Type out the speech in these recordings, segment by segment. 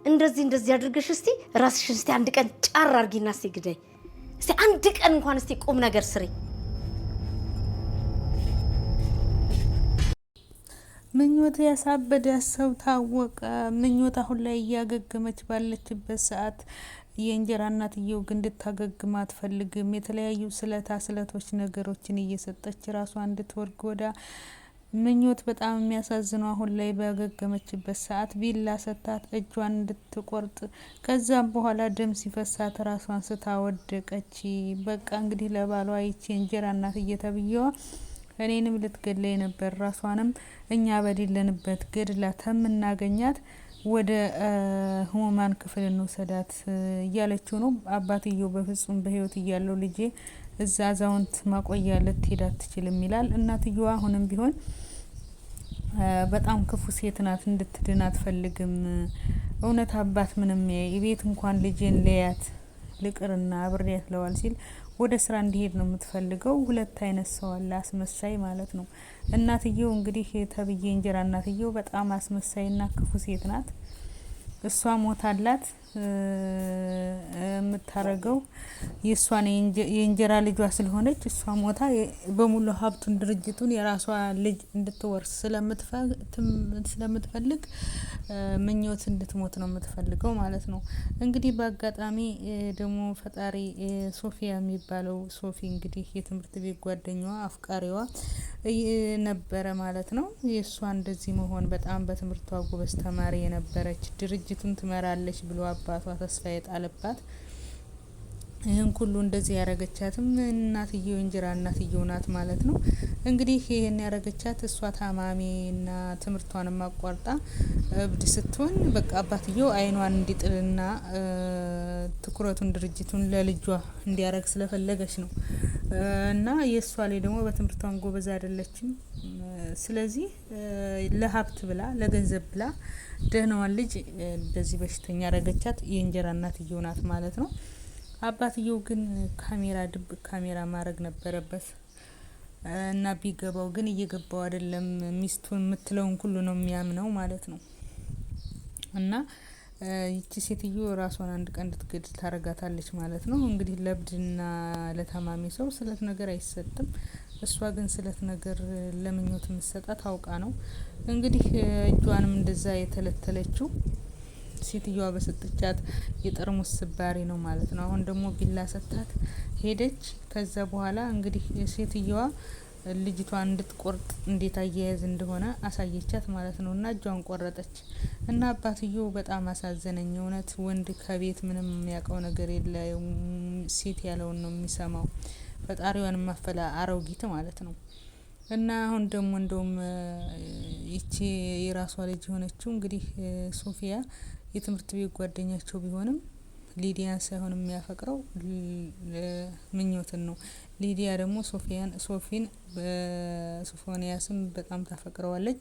እንደዚህ አድርገሽ እስቲ ራስሽን እስቲ አንድ ቀን ጫር አርጊና እስቲ ግደይ እስቲ አንድ ቀን እንኳን እስቲ ቁም ነገር ስሪ። ምኞት ያሳበደ ሰው ታወቀ። ምኞት አሁን ላይ እያገገመች ባለችበት ሰዓት የእንጀራ እናትየው ግን እንድታገግም አትፈልግም። የተለያዩ ስለቶች ነገሮችን እየሰጠች ራሷን እንድትወርግ ወዳ ምኞት በጣም የሚያሳዝነው አሁን ላይ ባገገመችበት ሰዓት ቢላ ሰታት እጇን እንድትቆርጥ ከዛም በኋላ ደም ሲፈሳት ራሷን ስታወደቀች። በቃ እንግዲህ ለባሏ ይቺ እንጀራ እናት እየተብየዋ እኔንም ልትገለይ ነበር፣ ራሷንም እኛ በሌለንበት ገድላ ተምናገኛት ወደ ህሙማን ክፍል እንውሰዳት እያለችው ነው። አባትየው በፍጹም በህይወት እያለው ልጄ እዛ አዛውንት ማቆያ ልትሄድ አትችልም ይላል። እናትየዋ አሁንም ቢሆን በጣም ክፉ ሴት ናት፣ እንድትድን አትፈልግም። እውነት አባት ምንም የቤት እንኳን ልጄን ለያት ልቅርና አብሬያት ለዋል ሲል ወደ ስራ እንዲሄድ ነው የምትፈልገው። ሁለት አይነት ሰው አለ፣ አስመሳይ ማለት ነው። እናትየው እንግዲህ ተብዬ እንጀራ እናትየው በጣም አስመሳይና ክፉ ሴት ናት። እሷ ሞታላት የምታረገው የሷን የእንጀራ ልጇ ስለሆነች እሷ ሞታ በሙሉ ሀብቱን ድርጅቱን የራሷ ልጅ እንድትወርስ ስለምትፈልግ ምኞት እንድትሞት ነው የምትፈልገው ማለት ነው። እንግዲህ በአጋጣሚ ደግሞ ፈጣሪ ሶፊያ የሚባለው ሶፊ እንግዲህ የትምህርት ቤት ጓደኛዋ አፍቃሪዋ ነበረ ማለት ነው። የሷ እንደዚህ መሆን በጣም በትምህርቷ ጎበዝ ተማሪ የነበረች ድርጅቱን ትመራለች ብሎ አባቷ ተስፋ የጣለባት ይህን ሁሉ እንደዚህ ያረገቻትም እናትየው እንጀራ እናትየው ናት ማለት ነው። እንግዲህ ይሄን ያረገቻት እሷ ታማሚና ትምህርቷን ማቋርጣ እብድ ስትሆን በቃ አባትየው አይኗን እንዲጥልና ትኩረቱን ድርጅቱን ለልጇ እንዲያረግ ስለፈለገች ነው። እና የሷ ላይ ደግሞ በትምህርቷን ጎበዝ አይደለችም። ስለዚህ ለሀብት ብላ ለገንዘብ ብላ ደህናዋን ልጅ እንደዚህ በሽተኛ ያረገቻት የእንጀራ እናትየው ናት ማለት ነው። አባትየው ግን ድብቅ ካሜራ ማድረግ ነበረበት እና ቢገባው ግን እየገባው አይደለም። ሚስቱን የምትለውን ሁሉ ነው የሚያምነው ማለት ነው። እና ይቺ ሴትዮ ራሷን አንድ ቀን እንድትገድል ታረጋታለች ማለት ነው። እንግዲህ ለብድና ለታማሚ ሰው ስለት ነገር አይሰጥም። እሷ ግን ስለት ነገር ለምኞት የምትሰጣት አውቃ ነው። እንግዲህ እጇንም እንደዛ የተለተለችው ሴትዮዋ በሰጠቻት የጠርሙስ ስባሪ ነው ማለት ነው። አሁን ደግሞ ቢላ ሰታት ሄደች። ከዛ በኋላ እንግዲህ ሴትዮዋ ልጅቷን እንድትቆርጥ እንዴት አያያዝ እንደሆነ አሳየቻት ማለት ነው። እና እጇን ቆረጠች። እና አባትየው በጣም አሳዘነኝ እውነት። ወንድ ከቤት ምንም የሚያውቀው ነገር የለም፣ ሴት ያለውን ነው የሚሰማው። ፈጣሪዋን ማፈላ አሮጊት ማለት ነው። እና አሁን ደግሞ እንደውም ይቺ የራሷ ልጅ የሆነችው እንግዲህ ሶፊያ የትምህርት ቤት ጓደኛቸው ቢሆንም ሊዲያን ሳይሆን የሚያፈቅረው ምኞትን ነው። ሊዲያ ደግሞ ሶፊን በሶፎንያስም በጣም ታፈቅረዋለች።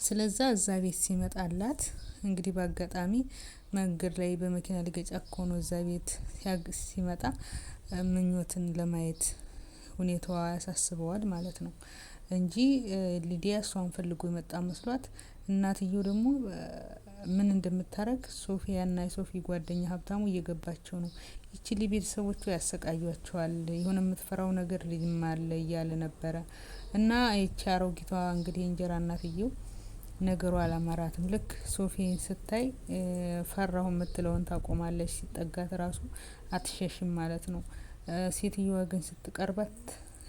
ስለዛ እዛ ቤት ሲመጣላት እንግዲህ በአጋጣሚ መንገድ ላይ በመኪና ሊገጫ ኮኖ እዛ ቤት ሲመጣ ምኞትን ለማየት ሁኔታዋ ያሳስበዋል ማለት ነው እንጂ ሊዲያ እሷን ፈልጎ የመጣ መስሏት። እናትየው ደግሞ ምን እንደምታረግ ሶፊያና የሶፊ ጓደኛ ሀብታሙ እየገባቸው ነው። ይቺ ቤተሰቦቿ ያሰቃዩዋቸዋል፣ የሆነ የምትፈራው ነገር ልጅም አለ እያለ ነበረ። እና ይቺ አሮጊቷ እንግዲህ እንጀራ እናትየው ነገሩ አላማራትም። ልክ ሶፊን ስታይ ፈራሁ የምትለውን ታቆማለች። ሲጠጋት ራሱ አትሸሽም ማለት ነው። ሴትዮዋ ግን ስትቀርባት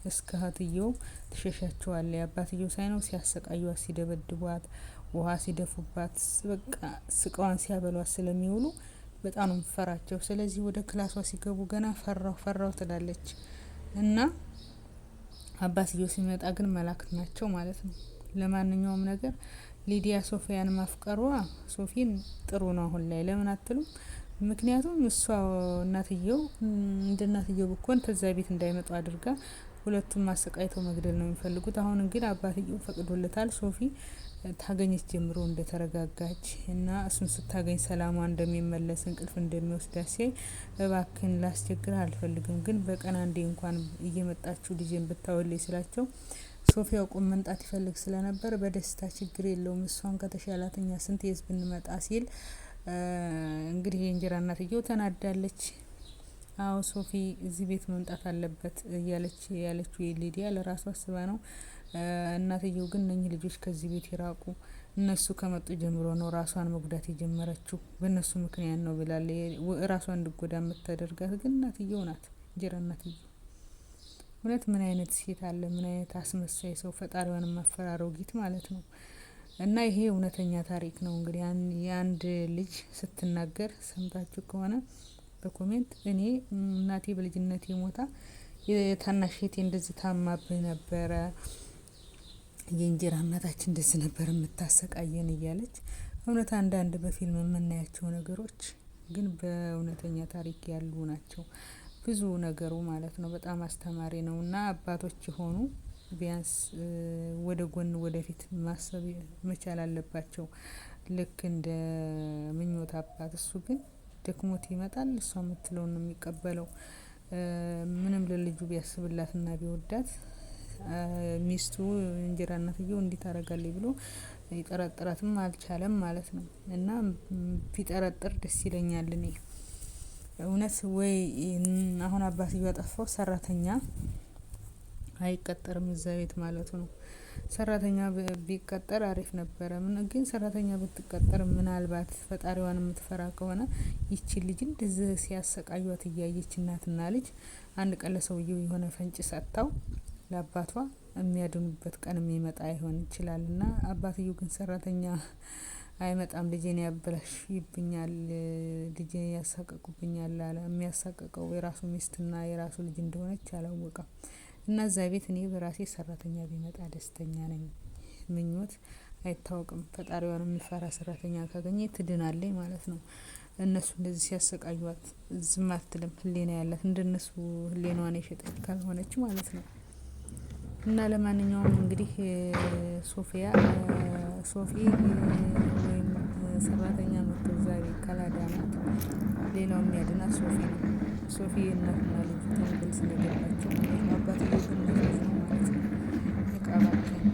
እስከ እህትየው ትሸሻቸዋለች። አባትየው ሳይነው ሲያሰቃዩዋት፣ ሲደበድቧት፣ ውሃ ሲደፉባት፣ በቃ ስቃዋን ሲያበሏት ስለሚውሉ በጣም ነው የምትፈራቸው። ስለዚህ ወደ ክላሷ ሲገቡ ገና ፈራው ትላለች። እና አባትየው ሲመጣ ግን መላእክት ናቸው ማለት ነው። ለማንኛውም ነገር ሊዲያ ሶፊያን ማፍቀሯ ሶፊን ጥሩ ነው አሁን ላይ። ለምን አትሉም? ምክንያቱም እሷ እናትየው እንደ እናትየው ብኮን ተዛ ቤት እንዳይመጡ አድርጋ ሁለቱም ማሰቃይተው መግደል ነው የሚፈልጉት። አሁን እንግዲህ አባትየው ፈቅዶለታል። ሶፊ ታገኘች ጀምሮ እንደተረጋጋች እና እሱን ስታገኝ ሰላሟ እንደሚመለስ እንቅልፍ እንደሚወስዳት ሲያይ እባክን ላስቸግር አልፈልግም፣ ግን በቀን አንዴ እንኳን እየመጣችሁ ልጄን ብታወልይ ስላቸው ሶፊያ ቁም መንጣት ይፈልግ ስለነበር በደስታ ችግር የለውም እሷን ከተሻላተኛ ስንት የህዝብ እንመጣ ሲል እንግዲህ የእንጀራ እናትየው ተናዳለች። አዎ ሶፊ እዚህ ቤት መምጣት አለበት ያለችው ሊዲያ ለራሷ አስባ ነው። እናትየው ግን እነኚህ ልጆች ከዚህ ቤት ይራቁ፣ እነሱ ከመጡ ጀምሮ ነው ራሷን መጉዳት የጀመረችው፣ በእነሱ ምክንያት ነው ብላለ። ራሷን እንድጎዳ የምታደርጋት ግን እናትየው ናት፣ እንጀራ እናትየው። እውነት ምን አይነት ሴት አለ? ምን አይነት አስመሳይ ሰው! ፈጣሪዋን ማፈራረው ጊት ማለት ነው። እና ይሄ እውነተኛ ታሪክ ነው። እንግዲህ የአንድ ልጅ ስትናገር ሰምታችሁ ከሆነ በኮሜንት እኔ እናቴ በልጅነቴ ሞታ የታናሽ እህቴ እንደዚህ ታማብኝ ነበረ፣ የእንጀራ እናታችን እንደዚህ ነበር የምታሰቃየን እያለች እውነት አንዳንድ በፊልም የምናያቸው ነገሮች ግን በእውነተኛ ታሪክ ያሉ ናቸው። ብዙ ነገሩ ማለት ነው። በጣም አስተማሪ ነው እና አባቶች የሆኑ ቢያንስ ወደ ጎን ወደፊት ማሰብ መቻል አለባቸው። ልክ እንደ ምኞት አባት እሱ ግን ደክሞት ይመጣል፣ እሷ የምትለውን ነው የሚቀበለው። ምንም ለልጁ ቢያስብላትና ቢወዳት ሚስቱ እንጀራ እናትየው እንዲህ ታደርጋለች ብሎ ይጠረጥራትም አልቻለም ማለት ነው። እና ቢጠረጥር ደስ ይለኛል እኔ እውነት። ወይ አሁን አባትየው ያጠፋው ሰራተኛ አይቀጠርም እዛ ቤት ማለቱ ነው። ሰራተኛ ቢቀጠር አሪፍ ነበረ። ግን ሰራተኛ ብትቀጠር ምናልባት ፈጣሪዋን የምትፈራ ከሆነ ይቺ ልጅ እንደዚህ ሲያሰቃዩት እያየች እናትና ልጅ አንድ ቀን ለሰውየው የሆነ ፈንጭ ሰጥታው ለአባቷ የሚያድኑበት ቀን የሚመጣ ይሆን ይችላልና። አባትየው ግን ሰራተኛ አይመጣም፣ ልጄን ያበላሽብኛል፣ ልጄን ያሳቀቁብኛል አለ። የሚያሳቀቀው የራሱ ሚስትና የራሱ ልጅ እንደሆነች አላወቀም። እና እዛ ቤት እኔ በራሴ ሰራተኛ ቢመጣ ደስተኛ ነኝ። ምኞት አይታወቅም። ፈጣሪዋን የሚፈራ ሰራተኛ ካገኘ ትድናለች ማለት ነው። እነሱ እንደዚህ ሲያሰቃዩት ዝም አትልም። ህሊና ያላት እንደነሱ ህሊናዋን የሸጠች ካልሆነች ማለት ነው። እና ለማንኛውም እንግዲህ ሶፊ ወይም ሰራተኛ መጥቶ እዛ ቤት ካላዳናት ሌላው የሚያድናት ሶፊ ነው። ሶፊ እናትና ልጅ ተንግል ስለገባቸው ማለት ነው። አባትየው ግን ማለት ነው። እቃ ባከን